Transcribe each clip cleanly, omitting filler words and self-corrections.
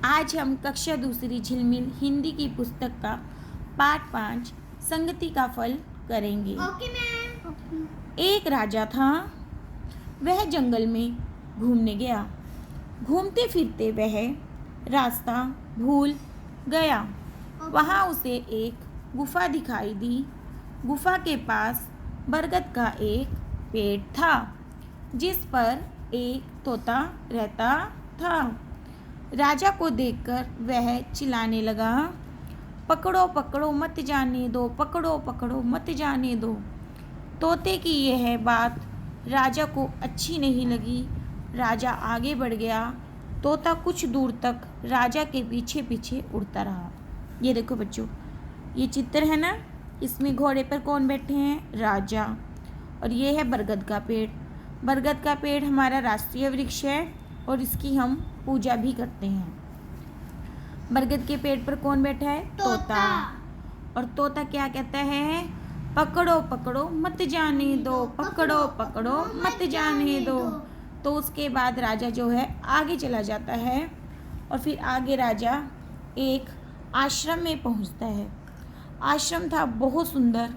आज हम कक्षा दूसरी झिलमिल हिंदी की पुस्तक का पाठ 5 संगति का फल करेंगे। Okay ma'am. एक राजा था। वह जंगल में घूमने गया। घूमते फिरते वह रास्ता भूल गया। वहाँ उसे एक गुफा दिखाई दी। गुफा के पास बरगद का एक पेड़ था, जिस पर एक तोता रहता था। राजा को देखकर वह चिल्लाने लगा, पकड़ो पकड़ो मत जाने दो, पकड़ो पकड़ो मत जाने दो। तोते की यह बात राजा को अच्छी नहीं लगी। राजा आगे बढ़ गया। तोता कुछ दूर तक राजा के पीछे पीछे उड़ता रहा। ये देखो बच्चों, ये चित्र है ना, इसमें घोड़े पर कौन बैठे हैं? राजा। और ये है बरगद का पेड़। बरगद का पेड़ हमारा राष्ट्रीय वृक्ष है और इसकी हम पूजा भी करते हैं। बरगद के पेड़ पर कौन बैठा है? तोता। और तोता क्या कहता है? पकड़ो पकड़ो मत जाने दो, पकड़ो पकड़ो मत जाने दो। तो उसके बाद राजा जो है आगे चला जाता है और फिर आगे राजा एक आश्रम में पहुंचता है। आश्रम था बहुत सुंदर।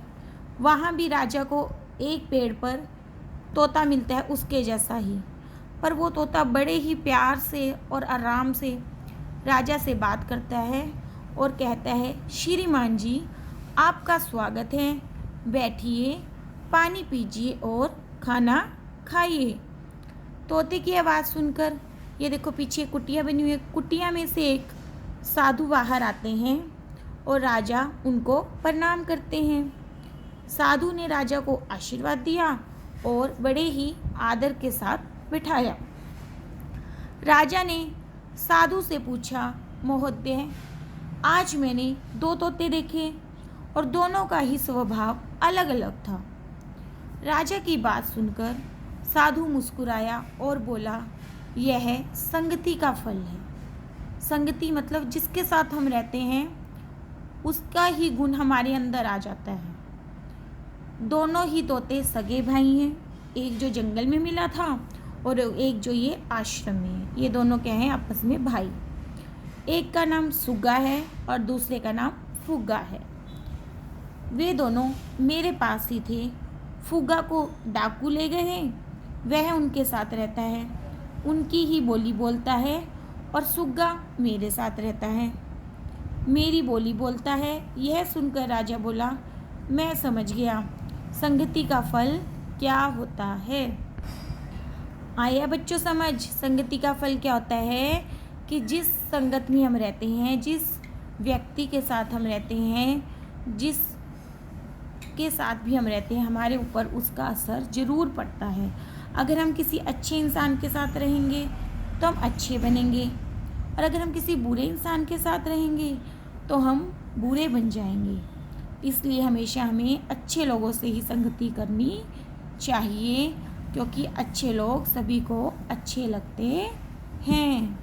वहाँ भी राजा को एक पेड़ पर तोता मिलता है उसके जैसा ही, पर वो तोता बड़े ही प्यार से और आराम से राजा से बात करता है और कहता है, श्रीमान जी आपका स्वागत है, बैठिए, पानी पीजिए और खाना खाइए। तोते की आवाज़ सुनकर ये देखो पीछे कुटिया बनी हुई है। कुटिया में से एक साधु बाहर आते हैं और राजा उनको प्रणाम करते हैं। साधु ने राजा को आशीर्वाद दिया और बड़े ही आदर के साथ बिठाया। राजा ने साधु से पूछा, महोदय आज मैंने 2 तोते देखे और दोनों का ही स्वभाव अलग अलग था। राजा की बात सुनकर साधु मुस्कुराया और बोला, यह संगति का फल है। संगति मतलब जिसके साथ हम रहते हैं उसका ही गुण हमारे अंदर आ जाता है। दोनों ही तोते सगे भाई हैं, एक जो जंगल में मिला था और एक जो ये आश्रम में है। ये दोनों क्या हैं? आपस में भाई। एक का नाम सुग्गा है और दूसरे का नाम फुग्गा है। वे दोनों मेरे पास ही थे। फुग्गा को डाकू ले गए हैं, वह उनके साथ रहता है, उनकी ही बोली बोलता है। और सुग्गा मेरे साथ रहता है, मेरी बोली बोलता है। यह सुनकर राजा बोला, मैं समझ गया संगति का फल क्या होता है। आया बच्चों समझ? संगति का फल क्या होता है कि जिस संगत में हम रहते हैं, जिस व्यक्ति के साथ हम रहते हैं, जिस के साथ भी हम रहते हैं, हमारे ऊपर उसका असर ज़रूर पड़ता है। अगर हम किसी अच्छे इंसान के साथ रहेंगे तो हम अच्छे बनेंगे, और अगर हम किसी बुरे इंसान के साथ रहेंगे तो हम बुरे बन जाएंगे। इसलिए हमेशा हमें अच्छे लोगों से ही संगति करनी चाहिए, क्योंकि अच्छे लोग सभी को अच्छे लगते हैं।